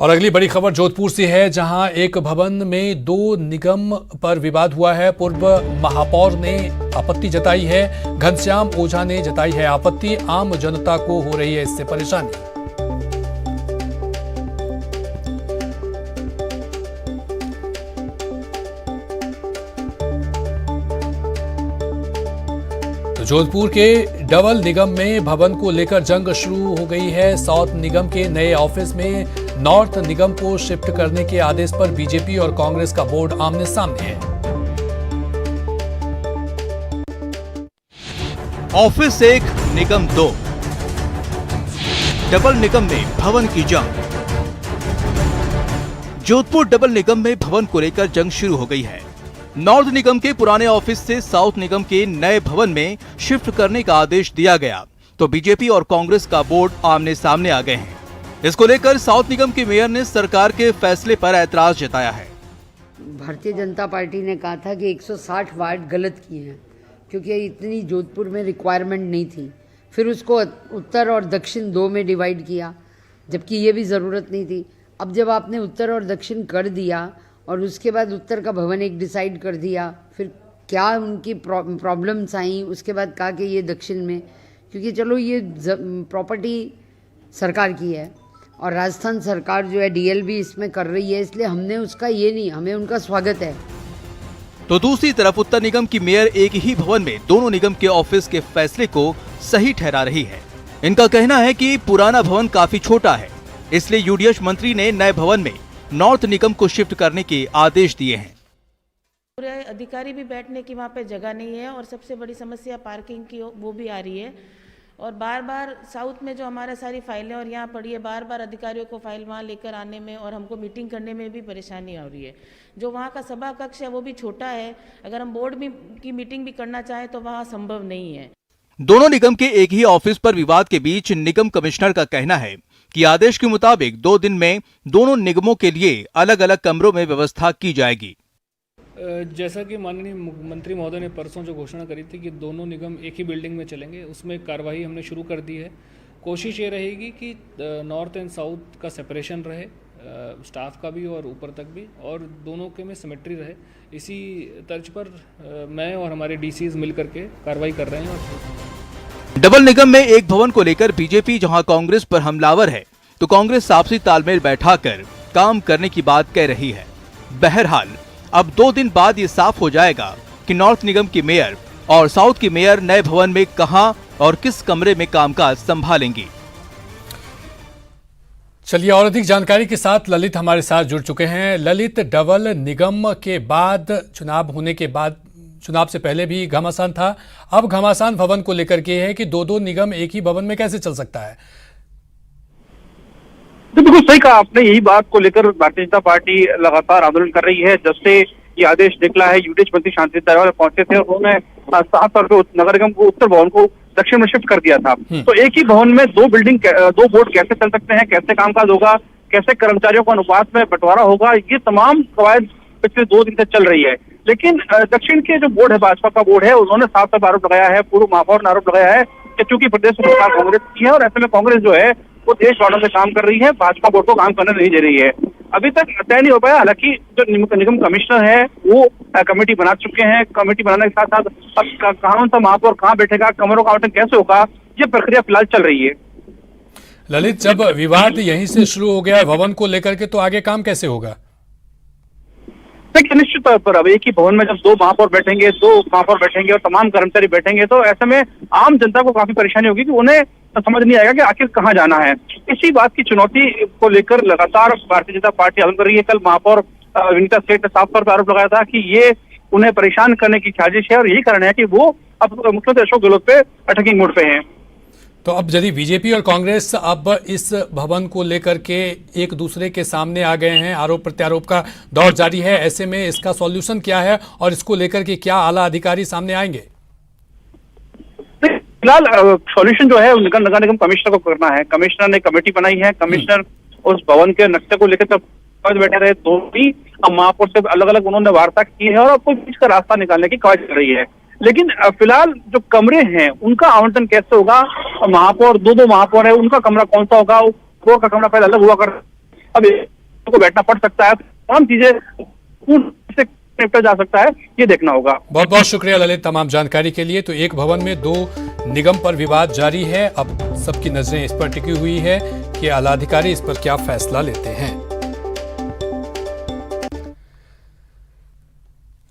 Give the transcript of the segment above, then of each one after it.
और अगली बड़ी खबर जोधपुर से है, जहां एक भवन में 2 निगम पर विवाद हुआ है। पूर्व महापौर ने आपत्ति जताई है, घनश्याम ओझा ने जताई है आपत्ति। आम जनता को हो रही है इससे परेशानी। जोधपुर के डबल निगम में भवन को लेकर जंग शुरू हो गई है। साउथ निगम के नए ऑफिस में नॉर्थ निगम को शिफ्ट करने के आदेश पर बीजेपी और कांग्रेस का बोर्ड आमने सामने है। ऑफिस 1, निगम 2, डबल निगम में भवन की जंग। जोधपुर डबल निगम में भवन को लेकर जंग शुरू हो गई है। नॉर्थ निगम के पुराने ऑफिस से साउथ निगम के नए भवन में शिफ्ट करने का आदेश दिया गया, तो बीजेपी और कांग्रेस का बोर्ड आमने सामने आ गए हैं। इसको लेकर साउथ निगम के मेयर ने सरकार के फैसले पर ऐतराज जताया है। भारतीय जनता पार्टी ने कहा था कि 160 वार्ड गलत किए हैं, क्योंकि इतनी जोधपुर में रिक्वायरमेंट नहीं थी। फिर उसको उत्तर और दक्षिण 2 में डिवाइड किया, जबकि ये भी ज़रूरत नहीं थी। अब जब आपने उत्तर और दक्षिण कर दिया और उसके बाद उत्तर का भवन 1 डिसाइड कर दिया, फिर क्या उनकी प्रॉब्लम्स आई, उसके बाद कहा कि ये दक्षिण में, क्योंकि चलो ये प्रॉपर्टी सरकार की है और राजस्थान सरकार जो है डीएलबी इसमें कर रही है, इसलिए हमने उसका ये नहीं, हमें उनका स्वागत है। तो दूसरी तरफ उत्तर निगम की मेयर एक ही भवन में दोनों निगम के ऑफिस के फैसले को सही ठहरा रही है। इनका कहना है कि पुराना भवन काफी छोटा है, इसलिए यूडीएच मंत्री ने नए भवन में नॉर्थ निगम को शिफ्ट करने के आदेश दिए हैं। पूरे अधिकारी भी बैठने की वहाँ पे जगह नहीं है और सबसे बड़ी समस्या पार्किंग की वो भी आ रही है। और बार बार साउथ में जो हमारा सारी फाइलें और यहाँ पड़ी है, बार बार अधिकारियों को फाइल वहाँ लेकर आने में और हमको मीटिंग करने में भी परेशानी आ रही है। जो वहाँ का सभा कक्ष है वो भी छोटा है, अगर हम बोर्ड की मीटिंग भी करना चाहें तो वहाँ संभव नहीं है। दोनों निगम के एक ही ऑफिस पर विवाद के बीच निगम कमिश्नर का कहना है कि आदेश के मुताबिक 2 दिन में दोनों निगमों के लिए अलग अलग कमरों में व्यवस्था की जाएगी। जैसा कि माननीय मुख्यमंत्री महोदय ने परसों जो घोषणा करी थी कि दोनों निगम एक ही बिल्डिंग में चलेंगे, उसमें कार्रवाई हमने शुरू कर दी है। कोशिश ये रहेगी कि नॉर्थ एंड साउथ का सेपरेशन रहे, स्टाफ का भी और ऊपर तक भी, और दोनों के में सिमेट्री रहे। इसी तर्ज पर मैं और हमारे डीसीज मिल करके कार्रवाई कर रहे हैं। डबल निगम में एक भवन को लेकर बीजेपी जहां कांग्रेस पर हमलावर है, तो कांग्रेस आपसी तालमेल बैठाकर काम करने की बात कह रही है। बहरहाल अब 2 दिन बाद ये साफ हो जाएगा कि नॉर्थ निगम की मेयर और साउथ की मेयर नए भवन में कहां और किस कमरे में कामकाज संभालेंगी। चलिए, और अधिक जानकारी के साथ ललित हमारे साथ जुड़ चुके हैं। ललित, डबल निगम के बाद चुनाव होने के बाद, चुनाव से पहले भी घमासान था, अब घमासान भवन को लेकर के है कि 2 निगम एक ही भवन में कैसे चल सकता है? तो बिल्कुल सही कहा आपने। यही बात को लेकर भारतीय जनता पार्टी लगातार आंदोलन कर रही है। जब से ये आदेश निकला है, यूडीएच मंत्री शांति तलवार पहुंचे थे और उन्होंने साफ तौर पर नगर निगम को उत्तर भवन को दक्षिण में शिफ्ट कर दिया था। तो एक ही भवन में 2 बोर्ड कैसे चल सकते हैं, कैसे कामकाज होगा, कैसे कर्मचारियों को अनुपात में बंटवारा होगा, ये तमाम कवायद पिछले 2 दिन से चल रही है। लेकिन दक्षिण के जो बोर्ड है, भाजपा का बोर्ड है, उन्होंने साफ तौर पर आरोप लगाया है, पूर्व महापौर ने आरोप लगाया है कि चूंकि प्रदेश में सरकार कांग्रेस की है और ऐसे में कांग्रेस जो है वो देश वालों से काम कर रही है, भाजपा बोर्ड को काम करने नहीं दे रही है। अभी तक तय नहीं हो पाया। हालांकि जो निगम कमिश्नर है वो कमेटी बना चुके हैं। कमेटी बनाने के साथ साथ अब कौन सा महापौर कहाँ बैठेगा, कमरों का आवंटन कैसे होगा, ये प्रक्रिया फिलहाल चल रही है। ललित, जब विवाद यहीं से शुरू हो गया भवन को लेकर के, तो आगे काम कैसे होगा? देखिए, निश्चित तौर पर अब एक ही भवन में जब 2 महापौर बैठेंगे और तमाम कर्मचारी बैठेंगे, तो ऐसे में आम जनता को काफी परेशानी होगी कि उन्हें समझ नहीं आएगा कि आखिर कहाँ जाना है। इसी बात की चुनौती को लेकर लगातार भारतीय जनता पार्टी आंदोलन कर रही है। कल महापौर विनीता सेठ ने साफ तौर पर आरोप लगाया था कि ये उन्हें परेशान करने की साजिश है और यही कारण है कि वो अब मुख्यमंत्री अशोक गहलोत पे अटैकिंग मोड पे हैं। तो अब यदि बीजेपी और कांग्रेस अब इस भवन को लेकर के एक दूसरे के सामने आ गए हैं, आरोप प्रत्यारोप का दौर जारी है, ऐसे में इसका सॉल्यूशन क्या है और इसको लेकर के क्या आला अधिकारी सामने आएंगे? फिलहाल सॉल्यूशन जो है नगर निगम कमिश्नर को करना है। कमिश्नर ने कमेटी बनाई है। कमिश्नर उस भवन के नक्शे को लेकर तब बैठे रहे, दोनों ही महापौर से अलग अलग उन्होंने वार्ता की है और अब कोई बीच का रास्ता निकालने की कवायद चल रही है। लेकिन फिलहाल जो कमरे हैं उनका आवंटन कैसे होगा, महापौर 2 महापौर है, उनका कमरा कौन सा होगा, वो का कमरा पहले अलग हुआ कर अब को बैठना पड़ सकता है, तमाम चीजें पूर्ण से निपटा जा सकता है, ये देखना होगा। बहुत बहुत शुक्रिया ललित तमाम जानकारी के लिए। तो एक भवन में दो निगम पर विवाद जारी है। अब सबकी नजरें इस पर टिकी हुई है कि आलाधिकारी इस पर क्या फैसला लेते हैं।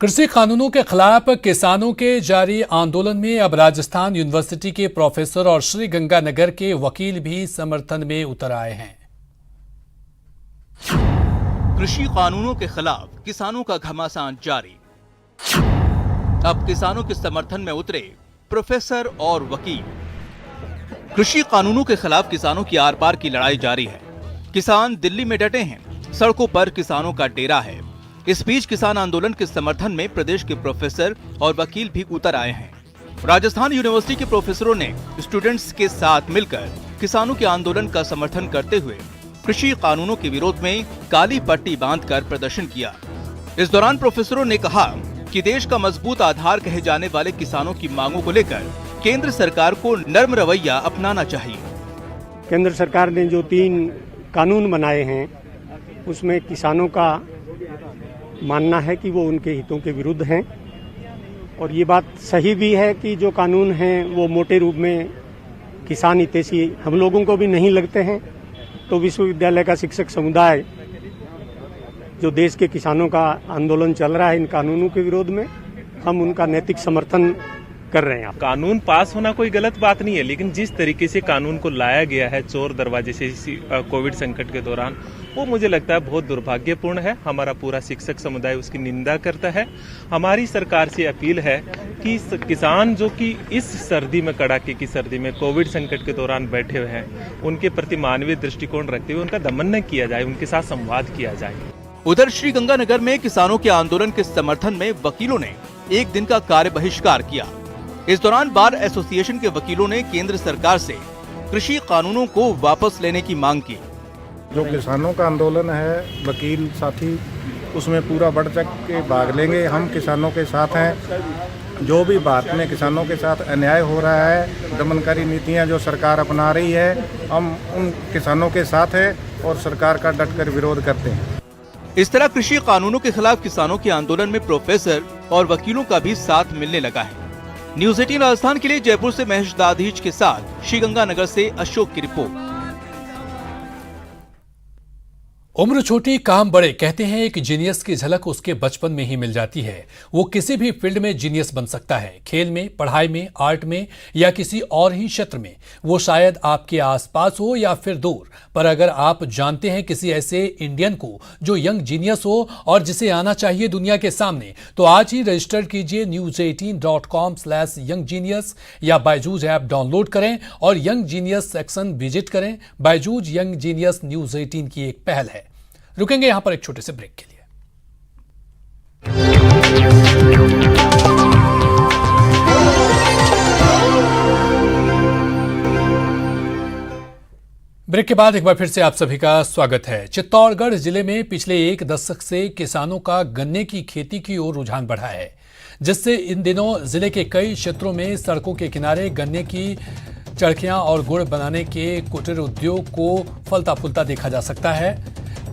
कृषि कानूनों के खिलाफ किसानों के जारी आंदोलन में अब राजस्थान यूनिवर्सिटी के प्रोफेसर और श्रीगंगानगर के वकील भी समर्थन में उतर आए हैं। कृषि कानूनों के खिलाफ किसानों का घमासान जारी। अब किसानों के समर्थन में उतरे प्रोफेसर और वकील। कृषि कानूनों के खिलाफ किसानों की आर पार की लड़ाई जारी है। किसान दिल्ली में डटे हैं, सड़कों पर किसानों का डेरा है। इस बीच किसान आंदोलन के समर्थन में प्रदेश के प्रोफेसर और वकील भी उतर आए हैं। राजस्थान यूनिवर्सिटी के प्रोफेसरों ने स्टूडेंट्स के साथ मिलकर किसानों के आंदोलन का समर्थन करते हुए कृषि कानूनों के विरोध में काली पट्टी बांधकर प्रदर्शन किया। इस दौरान प्रोफेसरों ने कहा कि देश का मजबूत आधार कहे जाने वाले किसानों की मांगों को लेकर केंद्र सरकार को नर्म रवैया अपनाना चाहिए। केंद्र सरकार ने जो 3 कानून बनाए हैं उसमें किसानों का मानना है कि वो उनके हितों के विरुद्ध हैं, और ये बात सही भी है कि जो कानून हैं वो मोटे रूप में किसान हितैषी हम लोगों को भी नहीं लगते हैं। तो विश्वविद्यालय का शिक्षक समुदाय जो देश के किसानों का आंदोलन चल रहा है इन कानूनों के विरोध में, हम उनका नैतिक समर्थन कर रहे हैं। कानून पास होना कोई गलत बात नहीं है, लेकिन जिस तरीके से कानून को लाया गया है चोर दरवाजे से कोविड संकट के दौरान, वो मुझे लगता है बहुत दुर्भाग्यपूर्ण है। हमारा पूरा शिक्षक समुदाय उसकी निंदा करता है। हमारी सरकार से अपील है कि किसान जो कि इस सर्दी में, कड़ाके की सर्दी में कोविड संकट के दौरान बैठे हुए हैं, उनके प्रति मानवीय दृष्टिकोण रखते हुए उनका दमन न किया जाए, उनके साथ संवाद किया जाए। उधर श्रीगंगानगर में किसानों के आंदोलन के समर्थन में वकीलों ने 1 दिन का कार्य बहिष्कार किया। इस दौरान बार एसोसिएशन के वकीलों ने केंद्र सरकार से कृषि कानूनों को वापस लेने की मांग की। जो किसानों का आंदोलन है, वकील साथी उसमें पूरा बढ़ चढ़ के भाग लेंगे। हम किसानों के साथ हैं। जो भी भारत में किसानों के साथ अन्याय हो रहा है, दमनकारी नीतियां जो सरकार अपना रही है, हम उन किसानों के साथ हैं और सरकार का डटकर विरोध करते हैं। इस तरह कृषि कानूनों के खिलाफ किसानों के आंदोलन में प्रोफेसर और वकीलों का भी साथ मिलने लगा है। न्यूज 18 राजस्थान के लिए जयपुर से महेश दाधीच के साथ श्रीगंगानगर से अशोक की रिपोर्ट। उम्र छोटी काम बड़े कहते हैं, एक जीनियस की झलक उसके बचपन में ही मिल जाती है। वो किसी भी फील्ड में जीनियस बन सकता है, खेल में, पढ़ाई में, आर्ट में या किसी और ही क्षेत्र में। वो शायद आपके आसपास हो या फिर दूर, पर अगर आप जानते हैं किसी ऐसे इंडियन को जो यंग जीनियस हो और जिसे आना चाहिए दुनिया के सामने, तो आज ही रजिस्टर कीजिए news18.com/younggenius या बायजूज ऐप डाउनलोड करें और यंग जीनियस सेक्शन विजिट करें। बायजूज यंग जीनियस न्यूज 18 की एक पहल है। रुकेंगे यहां पर एक छोटे से ब्रेक के लिए। ब्रेक के बाद एक बार फिर से आप सभी का स्वागत है। चित्तौड़गढ़ जिले में पिछले 1 दशक से किसानों का गन्ने की खेती की ओर रुझान बढ़ा है, जिससे इन दिनों जिले के कई क्षेत्रों में सड़कों के किनारे गन्ने की चरखियां और गुड़ बनाने के कुटीर उद्योग को फलता फूलता देखा जा सकता है।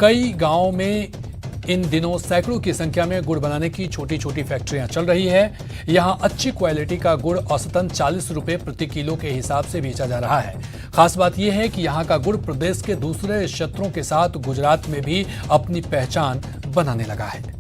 कई गांवों में इन दिनों सैकड़ों की संख्या में गुड़ बनाने की छोटी छोटी फैक्ट्रियां चल रही है। यहां अच्छी क्वालिटी का गुड़ औसतन 40 रुपए प्रति किलो के हिसाब से बेचा जा रहा है। खास बात यह है कि यहां का गुड़ प्रदेश के दूसरे क्षेत्रों के साथ गुजरात में भी अपनी पहचान बनाने लगा है।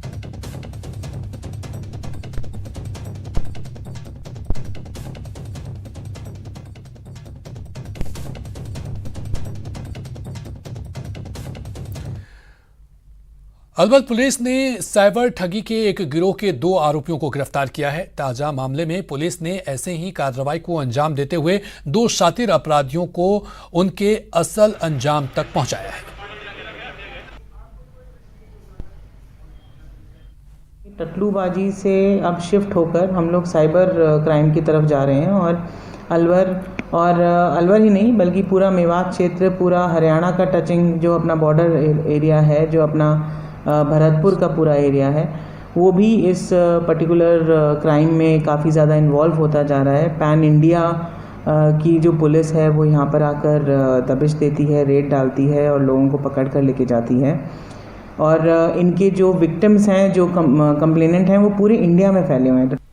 अलवर पुलिस ने साइबर ठगी के एक गिरोह के 2 आरोपियों को गिरफ्तार किया है। ताजा मामले में पुलिस ने ऐसे ही कार्रवाई को अंजाम देते हुए 2 शातिर अपराधियों को उनके असल अंजाम तक पहुंचाया है। टकलूबाजी से अब शिफ्ट होकर हम लोग साइबर क्राइम की तरफ जा रहे हैं और अलवर ही नहीं बल्कि पूरा मेवात क्षेत्र, पूरा हरियाणा का टचिंग जो अपना बॉर्डर एरिया है, जो अपना भरतपुर का पूरा एरिया है, वो भी इस पर्टिकुलर क्राइम में काफ़ी ज़्यादा इन्वॉल्व होता जा रहा है। पैन इंडिया की जो पुलिस है वो यहाँ पर आकर दबिश देती है, रेड डालती है और लोगों को पकड़ कर लेके जाती है। और इनके जो विक्टिम्स हैं, जो कंप्लेनेंट हैं, वो पूरे इंडिया में फैले हुए हैं।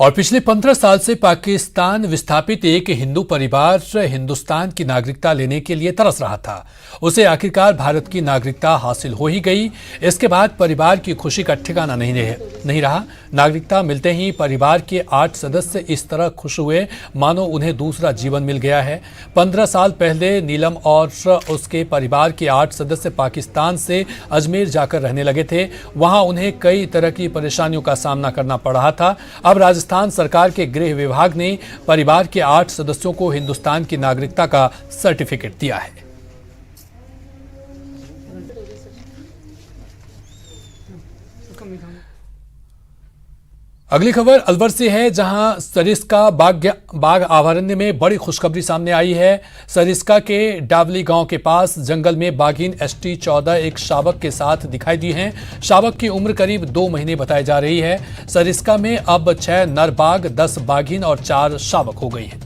और पिछले 15 साल से पाकिस्तान विस्थापित एक हिंदू परिवार हिंदुस्तान की नागरिकता लेने के लिए तरस रहा था। उसे आखिरकार भारत की नागरिकता हासिल हो ही गई। इसके बाद परिवार की खुशी का ठिकाना नहीं रहा। नागरिकता मिलते ही परिवार के 8 सदस्य इस तरह खुश हुए मानो उन्हें दूसरा जीवन मिल गया है। 15 साल पहले नीलम और उसके परिवार के 8 सदस्य पाकिस्तान से अजमेर जाकर रहने लगे थे। वहां उन्हें कई तरह की परेशानियों का सामना करना पड़ रहा था। अब राजस्थान सरकार के गृह विभाग ने परिवार के 8 सदस्यों को हिंदुस्तान की नागरिकता का सर्टिफिकेट दिया है। अगली खबर अलवर से है, जहां सरिस्का बाघ अभयारण्य में बड़ी खुशखबरी सामने आई है। सरिस्का के डावली गांव के पास जंगल में बाघिन ST-14 एक शावक के साथ दिखाई दी हैं। शावक की उम्र करीब 2 महीने बताई जा रही है। सरिस्का में अब 6 नर बाघ, 10 बाघिन और 4 शावक हो गई हैं।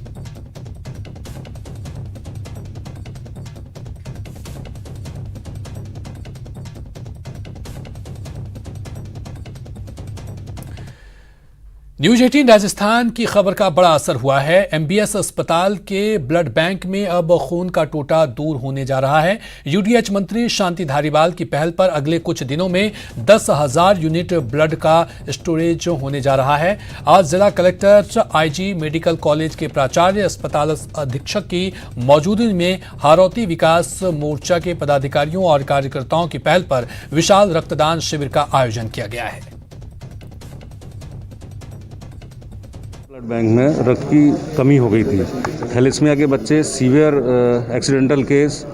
न्यूज 18 राजस्थान की खबर का बड़ा असर हुआ है। MBS अस्पताल के ब्लड बैंक में अब खून का टोटा दूर होने जा रहा है। UDH मंत्री शांति धारीवाल की पहल पर अगले कुछ दिनों में 10,000 यूनिट ब्लड का स्टोरेज होने जा रहा है। आज जिला कलेक्टर, IG मेडिकल कॉलेज के प्राचार्य, अस्पताल अधीक्षक की मौजूदगी में हारौती विकास मोर्चा के पदाधिकारियों और कार्यकर्ताओं की पहल पर विशाल रक्तदान शिविर का आयोजन किया गया है। ब्लड बैंक में रक्त की कमी हो गई थी। थैलेसीमिया के बच्चे, सीवियर एक्सीडेंटल केस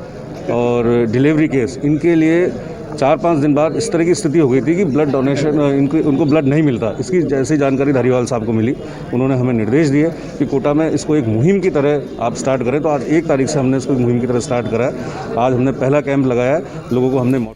और डिलीवरी केस, इनके लिए 4-5 दिन बाद इस तरह की स्थिति हो गई थी कि ब्लड डोनेशन उनको ब्लड नहीं मिलता। इसकी जैसी जानकारी धारीवाल साहब को मिली, उन्होंने हमें निर्देश दिए कि कोटा में इसको एक मुहिम की तरह आप स्टार्ट करें। तो आज 1 तारीख से हमने इसको मुहिम की तरह स्टार्ट करा है। आज हमने पहला कैंप लगाया, लोगों को हमने।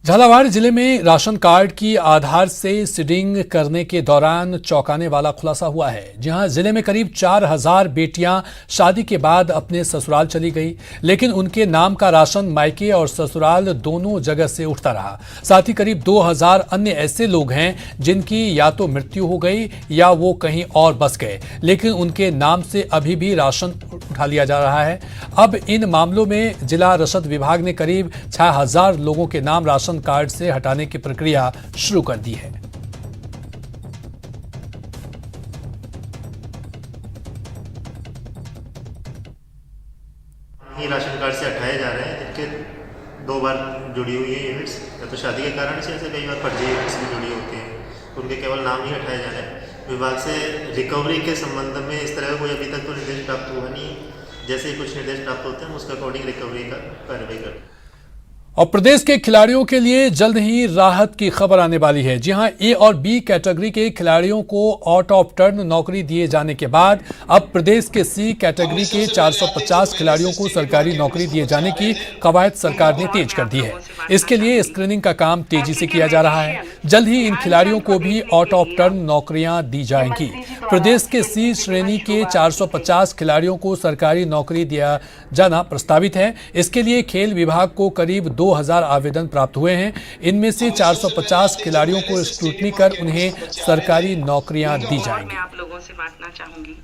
झालावाड़ जिले में राशन कार्ड की आधार से सीडिंग करने के दौरान चौंकाने वाला खुलासा हुआ है। जहां जिले में करीब 4,000 बेटियां शादी के बाद अपने ससुराल चली गई, लेकिन उनके नाम का राशन मायके और ससुराल दोनों जगह से उठता रहा। साथ ही करीब 2,000 अन्य ऐसे लोग हैं जिनकी या तो मृत्यु हो गई या वो कहीं और बस गए, लेकिन उनके नाम से अभी भी राशन उठा लिया जा रहा है। अब इन मामलों में जिला रसद विभाग ने करीब 6,000 लोगों के नाम राशन कार्ड से हटाने की प्रक्रिया शुरू कर दी है। ये राशन कार्ड से हटाए जा रहे हैं, जिनके 2 बार जुड़ी हुई है यूनिट्स, या तो शादी के कारण से ऐसे कई बार फर्जी यूनिट्स भी जुड़ी होती हैं, उनके केवल नाम ही हटाए जा रहे हैं। विभाग से रिकवरी के संबंध में इस तरह का कोई अभी तक तो निर्देश प्राप्त हुआ नहीं है। जैसे ही कुछ निर्देश प्राप्त होते हैं उसके अकॉर्डिंग रिकवरी का कार्रवाई करते हैं। और प्रदेश के खिलाड़ियों के लिए जल्द ही राहत की खबर आने वाली है। जी हां, A और B कैटेगरी के खिलाड़ियों को आउट ऑफ टर्न नौकरी दिए जाने के बाद अब प्रदेश के C कैटेगरी के 450 खिलाड़ियों को सरकारी नौकरी दिए जाने की कवायद सरकार ने तेज कर दी है। इसके लिए स्क्रीनिंग का काम तेजी से किया जा रहा है। जल्द ही इन खिलाड़ियों को भी आउट ऑफ टर्न नौकरियां दी जाएंगी। प्रदेश के C श्रेणी के 450 खिलाड़ियों को सरकारी नौकरी दिया जाना प्रस्तावित है। इसके लिए खेल विभाग को करीब 2,000 आवेदन प्राप्त हुए हैं। इनमें से 450 खिलाड़ियों को स्क्रूटनी कर उन्हें सरकारी नौकरियां दी जाएंगी। आप लोगों से बांटना चाहूंगी,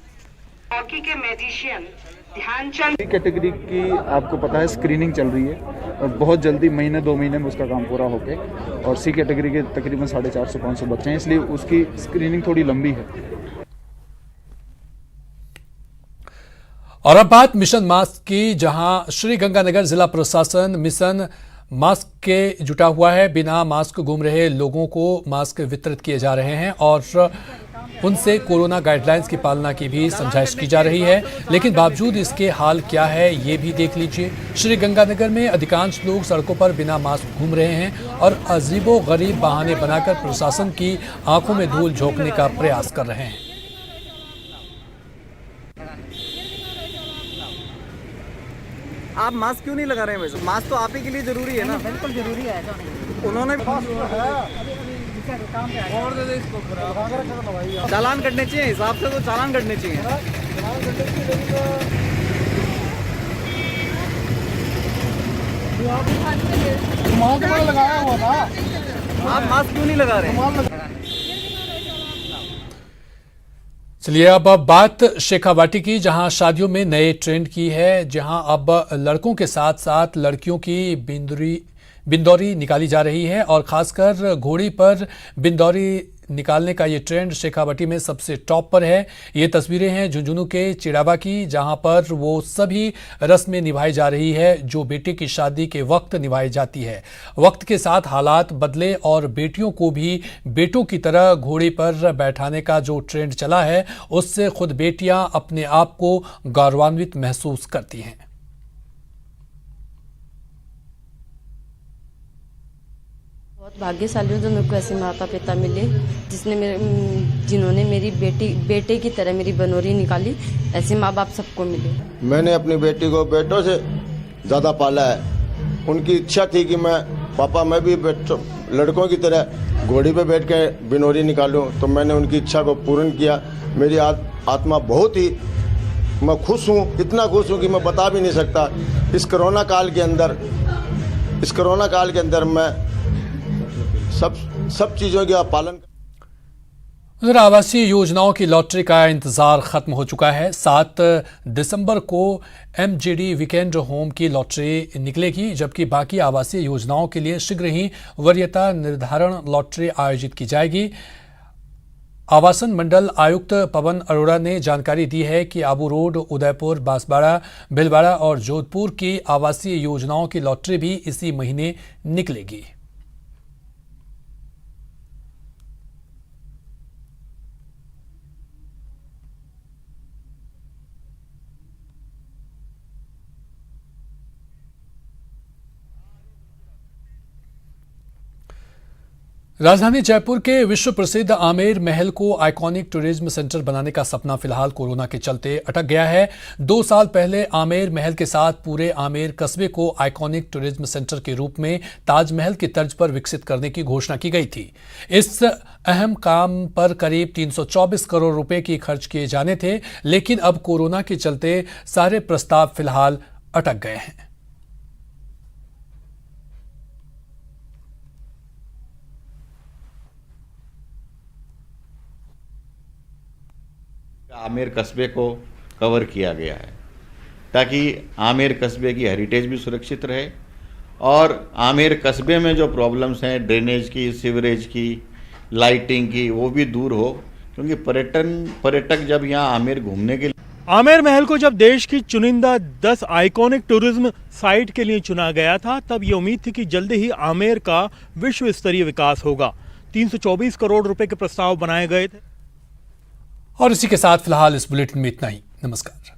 हॉकी के मैजिशियन ध्यानचंद कैटेगरी की आपको पता है स्क्रीनिंग चल रही है और बहुत जल्दी 1-2 महीने में उसका काम पूरा होके, और C कैटेगरी के तकरीबन 450-500 बच्चे हैं, इसलिए उसकी स्क्रीनिंग थोड़ी लंबी है। और अब बात मिशन मास्क की, जहां श्रीगंगानगर जिला प्रशासन मिशन मास्क के जुटा हुआ है। बिना मास्क घूम रहे लोगों को मास्क वितरित किए जा रहे हैं और उनसे कोरोना गाइडलाइंस की पालना की भी समझाइश की जा रही है। लेकिन बावजूद इसके हाल क्या है ये भी देख लीजिए। श्रीगंगानगर में अधिकांश लोग सड़कों पर बिना मास्क घूम रहे हैं और अजीबो गरीब बहाने बनाकर प्रशासन की आंखों में धूल झोंकने का प्रयास कर रहे हैं। आप मास्क क्यों नहीं लगा रहे हैं? वैसे मास्क तो आप ही के लिए जरूरी है ना। बिल्कुल जरूरी है। उन्होंने चालान कटने चाहिए, हिसाब से तो चालान कटने चाहिए। लगाया हुआ था, आप मास्क क्यों नहीं लगा रहे? चलिए अब बात शेखावाटी की, जहां शादियों में नए ट्रेंड की है, जहां अब लड़कों के साथ साथ लड़कियों की बिंदौरी निकाली जा रही है और खासकर घोड़ी पर बिंदौरी निकालने का ये ट्रेंड शेखावाटी में सबसे टॉप पर है। ये तस्वीरें हैं झुंझुनू के चिड़ावा की, जहां पर वो सभी रस्में निभाई जा रही है जो बेटे की शादी के वक्त निभाई जाती है। वक्त के साथ हालात बदले और बेटियों को भी बेटों की तरह घोड़े पर बैठाने का जो ट्रेंड चला है, उससे खुद बेटियां अपने आप को गौरवान्वित महसूस करती हैं। बहुत भाग्यशाली हूँ जो मेरे को ऐसे माता पिता मिले जिन्होंने मेरी बेटे की तरह मेरी बनोरी निकाली। ऐसे माँ बाप सबको मिले। मैंने अपनी बेटी को बेटों से ज़्यादा पाला है। उनकी इच्छा थी कि मैं भी लड़कों की तरह घोड़ी पे बैठ के बिनोरी निकालूं, तो मैंने उनकी इच्छा को पूर्ण किया। मेरी आत्मा बहुत ही, मैं खुश हूँ, इतना खुश हूँ कि मैं बता भी नहीं सकता। इस कोरोना काल के अंदर मैं सब चीज़ों का पालन। उधर आवासीय योजनाओं की लॉटरी का इंतजार खत्म हो चुका है। 7 दिसंबर को MGD वीकेंड होम की लॉटरी निकलेगी, जबकि बाकी आवासीय योजनाओं के लिए शीघ्र ही वरीयता निर्धारण लॉटरी आयोजित की जाएगी। आवासन मंडल आयुक्त पवन अरोड़ा ने जानकारी दी है कि आबू रोड, उदयपुर, बांसवाड़ा, भीलवाड़ा और जोधपुर की आवासीय योजनाओं की लॉटरी भी इसी महीने निकलेगी। राजधानी जयपुर के विश्व प्रसिद्ध आमेर महल को आइकॉनिक टूरिज्म सेंटर बनाने का सपना फिलहाल कोरोना के चलते अटक गया है। 2 साल पहले आमेर महल के साथ पूरे आमेर कस्बे को आइकॉनिक टूरिज्म सेंटर के रूप में ताजमहल की तर्ज पर विकसित करने की घोषणा की गई थी। इस अहम काम पर करीब 324 करोड़ रुपए की खर्च किए जाने थे, लेकिन अब कोरोना के चलते सारे प्रस्ताव फिलहाल अटक गए हैं। आमेर कस्बे को कवर किया गया है ताकि आमेर कस्बे की हेरिटेज भी सुरक्षित रहे और आमेर कस्बे में जो प्रॉब्लम्स हैं ड्रेनेज की, सीवरेज की, लाइटिंग की, वो भी दूर हो, क्योंकि पर्यटक जब यहाँ आमेर घूमने के लिए। आमेर महल को जब देश की चुनिंदा 10 आइकॉनिक टूरिज्म साइट के लिए चुना गया था, तब ये उम्मीद थी कि जल्द ही आमेर का विश्व स्तरीय विकास होगा। 324 करोड़ रुपए के प्रस्ताव बनाए गए थे। और इसी के साथ फिलहाल इस बुलेटिन में इतना ही। नमस्कार।